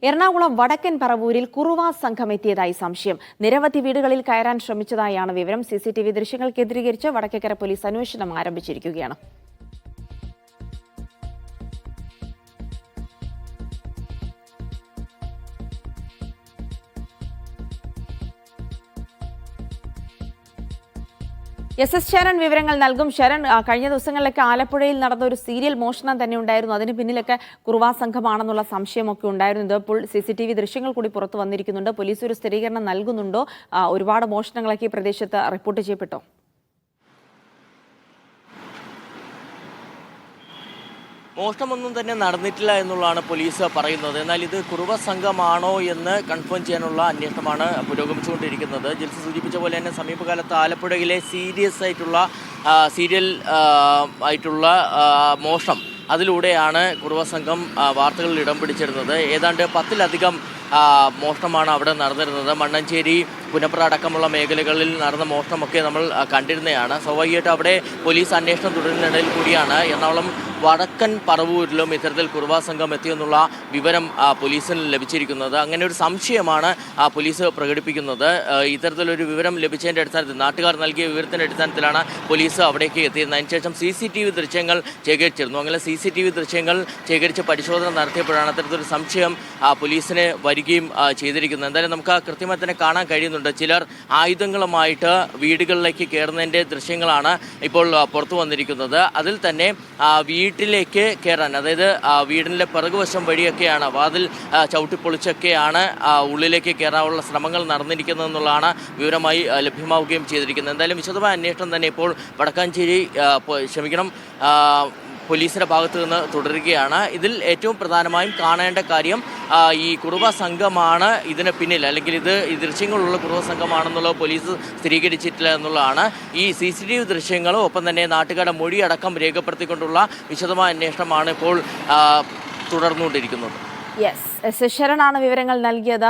എറണാകുളം വടക്കൻ പറവൂരിൽ കുറുവ സംഘം എത്തിയതായി സംശയം. നിരവധി വീടുകളിൽ കയറാൻ ശ്രമിച്ചതായാണ് വിവരം. സിസിടിവി ദൃശ്യങ്ങൾ കേന്ദ്രീകരിച്ച് വടക്കേക്കര പോലീസ് അന്വേഷണം ആരംഭിച്ചിരിക്കുകയാണ്. എസ് ശരൺ വിവരങ്ങൾ നൽകും. ശരൺ, കഴിഞ്ഞ ദിവസങ്ങളിലൊക്കെ ആലപ്പുഴയിൽ നടന്ന ഒരു സീരിയൽ മോഷണം തന്നെ ഉണ്ടായിരുന്നു. അതിന് പിന്നിലൊക്കെ കുറുവാ സംഘമാണെന്നുള്ള സംശയമൊക്കെ ഉണ്ടായിരുന്നു. ഇപ്പോൾ CCTV ദൃശ്യങ്ങൾ കൂടി പുറത്തു വന്നിരിക്കുന്നുണ്ട്. പോലീസ് ഒരു സ്ഥിരീകരണം നൽകുന്നുണ്ടോ? ഒരുപാട് മോഷണങ്ങളൊക്കെ ഈ പ്രദേശത്ത് റിപ്പോർട്ട് ചെയ്യപ്പെട്ടോ? മോഷണമൊന്നും തന്നെ നടന്നിട്ടില്ല എന്നുള്ളതാണ് പോലീസ് പറയുന്നത്. എന്നാൽ ഇത് കുറുവ സംഘമാണോ എന്ന് കൺഫേം ചെയ്യാനുള്ള അന്വേഷണമാണ് പുരോഗമിച്ചുകൊണ്ടിരിക്കുന്നത്. ജിൽസ സൂചിപ്പിച്ച പോലെ തന്നെ സമീപകാലത്ത് ആലപ്പുഴയിലെ സീരിയൽ ആയിട്ടുള്ള മോഷണം, അതിലൂടെയാണ് കുറുവ സംഘം വാർത്തകളിൽ ഇടം പിടിച്ചിരുന്നത്. ഏതാണ്ട് 10-ലധികം മോഷണമാണ് അവിടെ നടന്നിരുന്നത്. മണ്ണഞ്ചേരി, പുനപ്ര അടക്കമുള്ള മേഖലകളിൽ നടന്ന മോഷണമൊക്കെ നമ്മൾ കണ്ടിരുന്നതാണ്. സ്വാഭാവികമായിട്ടും അവിടെ പോലീസ് അന്വേഷണം തുടരുന്നതിനിടയിൽ കൂടിയാണ് എറണാകുളം വടക്കൻ പറവൂരിലും ഇത്തരത്തിൽ കുറുവ സംഘം എത്തിയെന്നുള്ള വിവരം പോലീസിന് ലഭിച്ചിരിക്കുന്നത്. അങ്ങനെ ഒരു സംശയമാണ് പോലീസ് പ്രകടിപ്പിക്കുന്നത്. ഇത്തരത്തിലൊരു വിവരം ലഭിച്ചതിൻ്റെ അടിസ്ഥാനത്തിൽ, നാട്ടുകാർ നൽകിയ വിവരത്തിൻ്റെ അടിസ്ഥാനത്തിലാണ് പോലീസ് അവിടേക്ക് എത്തിയത്. അതിനുശേഷം CCTV ദൃശ്യങ്ങൾ ശേഖരിച്ചിരുന്നു. അങ്ങനെ CCTV ദൃശ്യങ്ങൾ ശേഖരിച്ച് പരിശോധന നടത്തിയപ്പോഴാണ് അത്തരത്തിലൊരു സംശയം പോലീസിന് വരികയും ചെയ്തിരിക്കുന്നത്. എന്തായാലും നമുക്ക് കൃത്യമായി തന്നെ കാണാൻ കഴിയുന്നുണ്ട്. ചിലർ ആയുധങ്ങളുമായിട്ട് വീടുകളിലേക്ക് കയറുന്നതിൻ്റെ ദൃശ്യങ്ങളാണ് ഇപ്പോൾ പുറത്തു വന്നിരിക്കുന്നത്. അതിൽ തന്നെ വീട്ടിലേക്ക് കയറാൻ, അതായത് വീടിൻ്റെ പിറകുവശം വഴിയൊക്കെയാണ്, വാതിൽ ചവിട്ടിപ്പൊളിച്ചൊക്കെയാണ് ഉള്ളിലേക്ക് കയറാനുള്ള ശ്രമങ്ങൾ നടന്നിരിക്കുന്നതെന്നുള്ളതാണ് വിവരമായി ലഭ്യമാവുകയും ചെയ്തിരിക്കുന്നത്. എന്തായാലും വിശദമായ അന്വേഷണം തന്നെ ഇപ്പോൾ പോലീസിൻ്റെ ഭാഗത്തു നിന്ന് തുടരുകയാണ്. ഇതിൽ ഏറ്റവും പ്രധാനമായും കാണേണ്ട കാര്യം ഈ കുറുവ സംഘമാണ് ഇതിന് പിന്നിൽ, അല്ലെങ്കിൽ ഈ ദൃശ്യങ്ങളുള്ള കുറുവ സംഘമാണെന്നുള്ളത് പോലീസ് സ്ഥിരീകരിച്ചിട്ടില്ല എന്നുള്ളതാണ്. ഈ CCTV ദൃശ്യങ്ങളും ഒപ്പം തന്നെ നാട്ടുകാരുടെ മൊഴിയടക്കം രേഖപ്പെടുത്തിക്കൊണ്ടുള്ള വിശദമായ അന്വേഷണമാണ് ഇപ്പോൾ തുടർന്നുകൊണ്ടിരിക്കുന്നത്. ശരണാണ് വിവരങ്ങൾ നൽകിയത്.